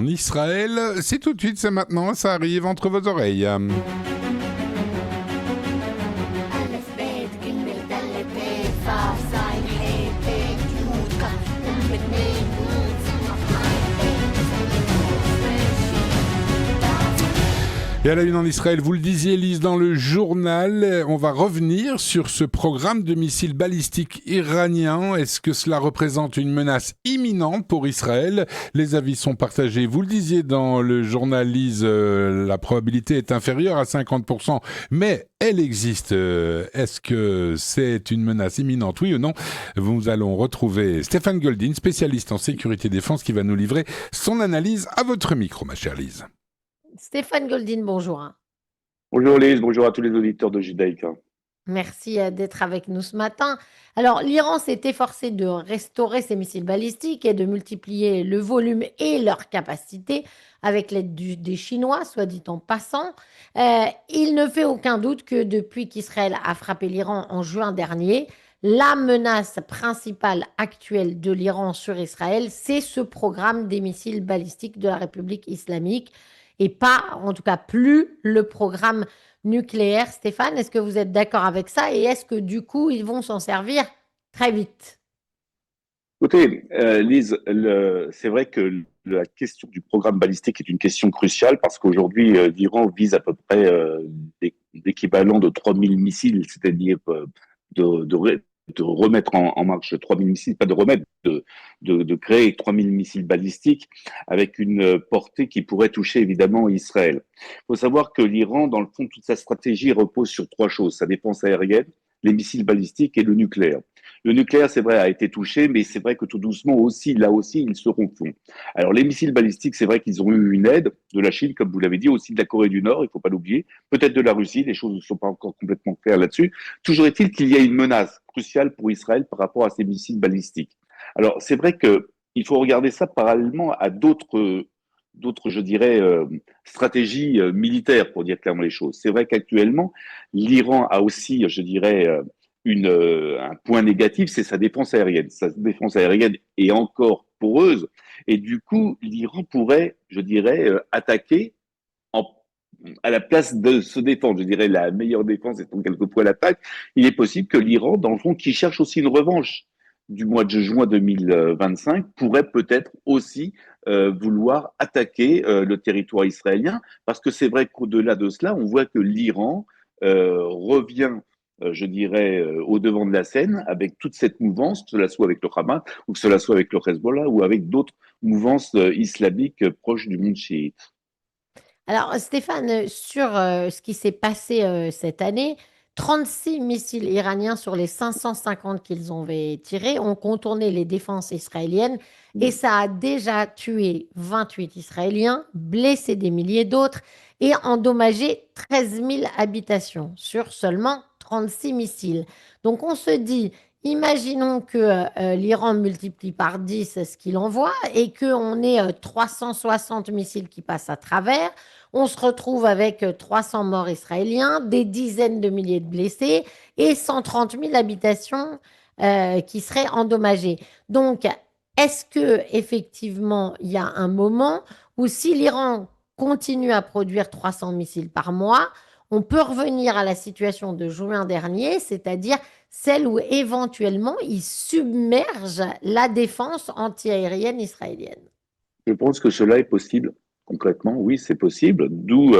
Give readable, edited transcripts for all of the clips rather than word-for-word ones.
en Israël. C'est tout de suite, c'est maintenant, ça arrive entre vos oreilles. Et à la une en Israël, vous le disiez, Lise, dans le journal, on va revenir sur ce programme de missiles balistiques iraniens. Est-ce que cela représente une menace imminente pour Israël? Les avis sont partagés. Vous le disiez dans le journal, Lise, la probabilité est inférieure à 50%, mais elle existe. Est-ce que c'est une menace imminente, oui ou non? Nous allons retrouver Stéphane Goldin, spécialiste en sécurité défense, qui va nous livrer son analyse à votre micro, ma chère Lise. Stéphane Goldin, bonjour. Bonjour Lise, bonjour à tous les auditeurs de Judaïka. Merci d'être avec nous ce matin. Alors, l'Iran s'est efforcé de restaurer ses missiles balistiques et de multiplier le volume et leur capacité avec l'aide des Chinois, soit dit en passant. Il ne fait aucun doute que depuis qu'Israël a frappé l'Iran en juin dernier, la menace principale actuelle de l'Iran sur Israël, c'est ce programme des missiles balistiques de la République islamique et pas, en tout cas plus, le programme nucléaire. Stéphane, est-ce que vous êtes d'accord avec ça et est-ce que du coup, ils vont s'en servir très vite? Écoutez, Lise, c'est vrai que la question du programme balistique est une question cruciale parce qu'aujourd'hui, l'Iran vise à peu près l'équivalent de 3000 missiles, c'est-à-dire de, de, re- de remettre en marche 3000 missiles, pas de remettre, de créer 3000 missiles balistiques avec une portée qui pourrait toucher évidemment Israël. Il faut savoir que l'Iran, dans le fond, toute sa stratégie repose sur trois choses: sa défense aérienne, les missiles balistiques et le nucléaire. Le nucléaire, c'est vrai, a été touché, mais c'est vrai que tout doucement aussi, là aussi, ils se refont. Alors, les missiles balistiques, c'est vrai qu'ils ont eu une aide de la Chine, comme vous l'avez dit, aussi de la Corée du Nord, il ne faut pas l'oublier, peut-être de la Russie, les choses ne sont pas encore complètement claires là-dessus. Toujours est-il qu'il y a une menace cruciale pour Israël par rapport à ces missiles balistiques. Alors, c'est vrai qu'il faut regarder ça parallèlement à d'autres, je dirais, stratégies militaires, pour dire clairement les choses. C'est vrai qu'actuellement, l'Iran a aussi, je dirais, un point négatif, c'est sa défense aérienne. Sa défense aérienne est encore poreuse et du coup, l'Iran pourrait, je dirais, attaquer en, à la place de se défendre. Je dirais la meilleure défense étant quelquefois l'attaque. Il est possible que l'Iran, dans le fond, qui cherche aussi une revanche du mois de juin 2025, pourrait peut-être aussi vouloir attaquer le territoire israélien, parce que c'est vrai qu'au-delà de cela, on voit que l'Iran revient, je dirais, au devant de la scène avec toute cette mouvance, que cela soit avec le Hamas ou que cela soit avec le Hezbollah ou avec d'autres mouvances islamiques proches du monde chiite. Alors, Stéphane, sur ce qui s'est passé cette année, 36 missiles iraniens sur les 550 qu'ils ont tirés ont contourné les défenses israéliennes et ça a déjà tué 28 Israéliens, blessé des milliers d'autres et endommagé 13 000 habitations sur seulement 36 missiles. Donc, on se dit, imaginons que l'Iran multiplie par 10 ce qu'il envoie et qu'on ait 360 missiles qui passent à travers. On se retrouve avec 300 morts israéliens, des dizaines de milliers de blessés et 130 000 habitations qui seraient endommagées. Donc, est-ce que effectivement, il y a un moment où si l'Iran continue à produire 300 missiles par mois, on peut revenir à la situation de juin dernier, c'est-à-dire celle où éventuellement il submerge la défense antiaérienne israélienne? Je pense que cela est possible. Concrètement, oui, c'est possible. D'où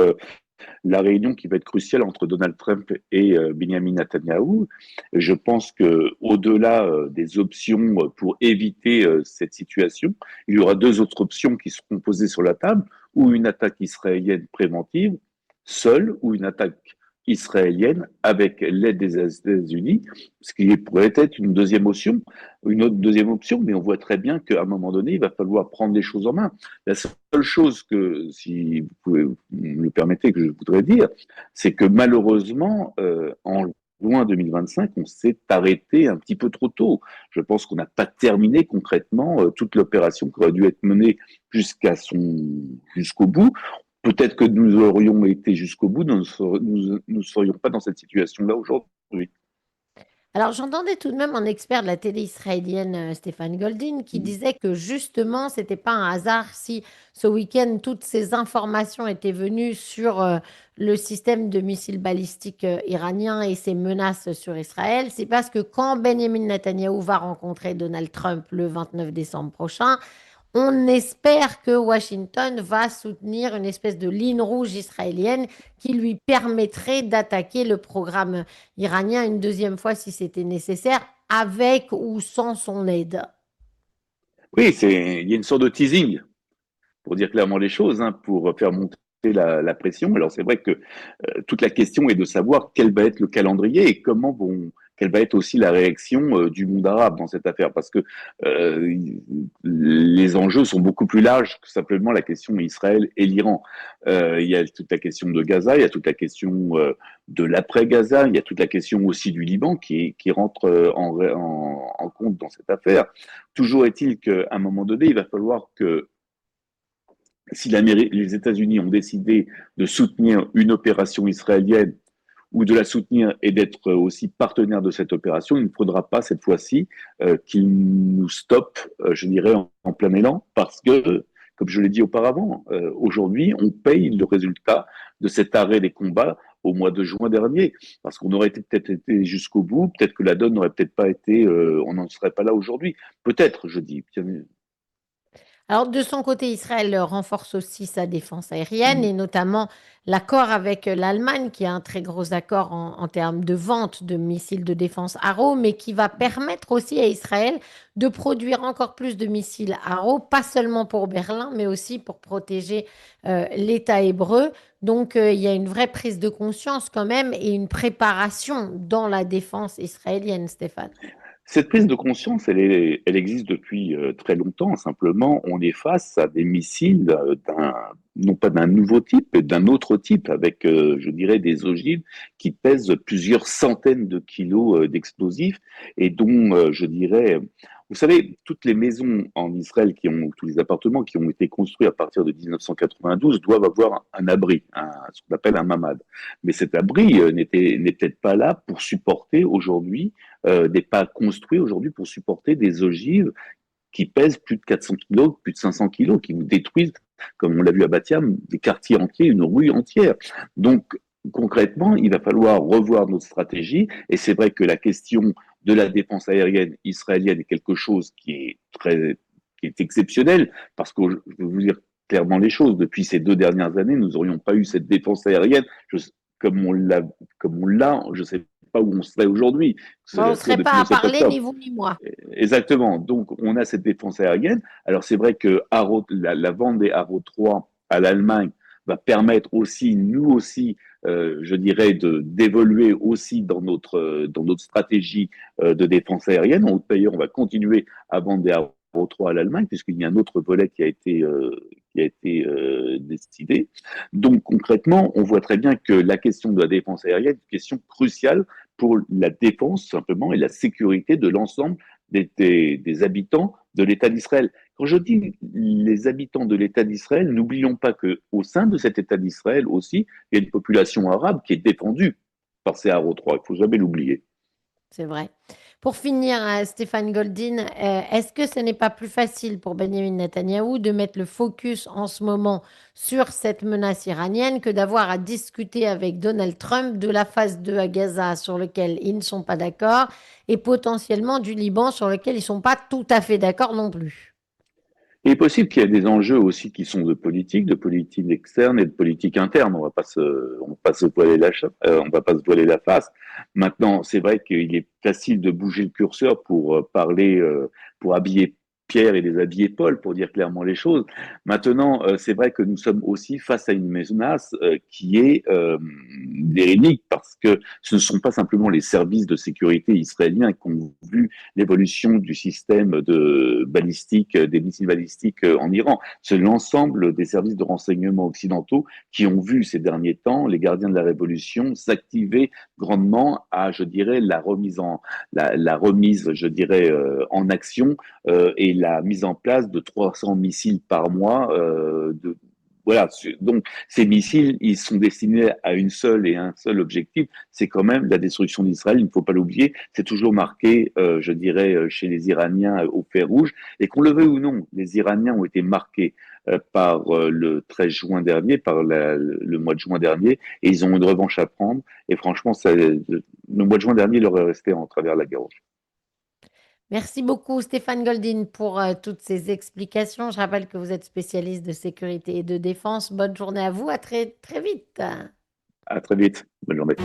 la réunion qui va être cruciale entre Donald Trump et Benjamin Netanyahou. Je pense que au-delà des options pour éviter cette situation, il y aura deux autres options qui seront posées sur la table, ou une attaque israélienne préventive seule, ou une attaque israélienne avec l'aide des États-Unis, ce qui pourrait être une deuxième option, mais on voit très bien qu'à un moment donné, il va falloir prendre les choses en main. La seule chose que, si vous pouvez me le permettez, que je voudrais dire, c'est que malheureusement, en juin 2025, on s'est arrêté un petit peu trop tôt. Je pense qu'on n'a pas terminé concrètement toute l'opération qui aurait dû être menée jusqu'au bout. Peut-être que nous aurions été jusqu'au bout, nous ne serions pas dans cette situation-là aujourd'hui. Alors, j'entendais tout de même un expert de la télé israélienne, Stéphane Goldin, qui disait que justement, c'était pas un hasard si ce week-end, toutes ces informations étaient venues sur le système de missiles balistiques iranien et ses menaces sur Israël. C'est parce que quand Benjamin Netanyahou va rencontrer Donald Trump le 29 décembre prochain, on espère que Washington va soutenir une espèce de ligne rouge israélienne qui lui permettrait d'attaquer le programme iranien une deuxième fois si c'était nécessaire, avec ou sans son aide. Oui, il y a une sorte de teasing, pour dire clairement les choses, hein, pour faire monter la pression. Alors c'est vrai que toute la question est de savoir quel va être le calendrier et quelle va être aussi la réaction du monde arabe dans cette affaire, parce que euh, les enjeux sont beaucoup plus larges que simplement la question Israël et l'Iran. Il y a toute la question de Gaza, il y a toute la question de l'après-Gaza, il y a toute la question aussi du Liban qui rentre en compte dans cette affaire. Toujours est-il qu'à un moment donné, il va falloir que si les États-Unis ont décidé de soutenir une opération israélienne ou de la soutenir et d'être aussi partenaire de cette opération, il ne faudra pas cette fois-ci qu'ils nous stoppent, je dirais, en plein élan, parce que, comme je l'ai dit auparavant, aujourd'hui, on paye le résultat de cet arrêt des combats au mois de juin dernier, parce qu'on aurait peut-être été jusqu'au bout, peut-être que la donne n'aurait peut-être pas été, on n'en serait pas là aujourd'hui. Peut-être, je dis. Alors, de son côté, Israël renforce aussi sa défense aérienne et notamment l'accord avec l'Allemagne, qui a un très gros accord en termes de vente de missiles de défense Arrow, mais qui va permettre aussi à Israël de produire encore plus de missiles Arrow, pas seulement pour Berlin, mais aussi pour protéger l'État hébreu. Donc, il y a une vraie prise de conscience quand même et une préparation dans la défense israélienne, Stéphane. Cette prise de conscience, elle existe depuis très longtemps. Simplement, on est face à des missiles non pas d'un nouveau type, mais d'un autre type, avec, je dirais, des ogives qui pèsent plusieurs centaines de kilos d'explosifs et dont, je dirais, vous savez, toutes les maisons en Israël tous les appartements qui ont été construits à partir de 1992 doivent avoir un abri, ce qu'on appelle un mamad. Mais cet abri n'est peut-être pas là pour supporter aujourd'hui n'est pas construit aujourd'hui pour supporter des ogives qui pèsent plus de 400 kilos, plus de 500 kilos, qui vous détruisent, comme on l'a vu à Batiam, des quartiers entiers, une rue entière. Donc, concrètement, il va falloir revoir notre stratégie. Et c'est vrai que la question de la défense aérienne israélienne est quelque chose qui est exceptionnel, parce que je vais vous dire clairement les choses. Depuis ces 2 dernières années, nous n'aurions pas eu cette défense aérienne comme on l'a, je ne sais pas où on serait aujourd'hui, Bon, on ne c'est-à-dire serait depuis pas le à 7 parler, octobre. ni vous ni moi. Exactement. Donc, on a cette défense aérienne. Alors, c'est vrai que la vente des Arrow 3 à l'Allemagne va permettre aussi, nous aussi, je dirais, d'évoluer aussi dans notre stratégie de défense aérienne. D'ailleurs, on va continuer à vendre des Arrow 3 à l'Allemagne, puisqu'il y a un autre volet qui a été décidé. Donc, concrètement, on voit très bien que la question de la défense aérienne est une question cruciale pour la défense simplement et la sécurité de l'ensemble des habitants de l'État d'Israël. Quand je dis les habitants de l'État d'Israël, n'oublions pas qu'au sein de cet État d'Israël aussi, il y a une population arabe qui est défendue par ces Haro 3. Il ne faut jamais l'oublier. C'est vrai. Pour finir, Stéphane Goldin, est-ce que ce n'est pas plus facile pour Benjamin Netanyahou de mettre le focus en ce moment sur cette menace iranienne que d'avoir à discuter avec Donald Trump de la phase 2 à Gaza sur lequel ils ne sont pas d'accord et potentiellement du Liban sur lequel ils ne sont pas tout à fait d'accord non plus? Il est possible qu'il y ait des enjeux aussi qui sont de politique externe et de politique interne. On va pas se voiler on va pas se voiler la face. Maintenant, c'est vrai qu'il est facile de bouger le curseur pour parler, pour habiller Pierre et déshabiller Paul, pour dire clairement les choses. Maintenant, c'est vrai que nous sommes aussi face à une menace qui est véridique, parce que ce ne sont pas simplement les services de sécurité israéliens qui ont vu l'évolution du système de balistique, des missiles balistiques en Iran. C'est l'ensemble des services de renseignement occidentaux qui ont vu ces derniers temps les gardiens de la révolution s'activer grandement à, je dirais, la remise, je dirais, en action et la mise en place de 300 missiles par mois voilà. Donc, ces missiles, ils sont destinés à une seule et un seul objectif, c'est quand même la destruction d'Israël. Il ne faut pas l'oublier. C'est toujours marqué, je dirais, chez les Iraniens au fer rouge. Et qu'on le veuille ou non, les Iraniens ont été marqués par le 13 juin dernier, par le mois de juin dernier, et ils ont une revanche à prendre. Et franchement, le mois de juin dernier leur est resté en travers la gorge. Merci beaucoup Stéphane Goldin pour toutes ces explications. Je rappelle que vous êtes spécialiste de sécurité et de défense. Bonne journée à vous, à très très vite. À très vite. Bonne journée.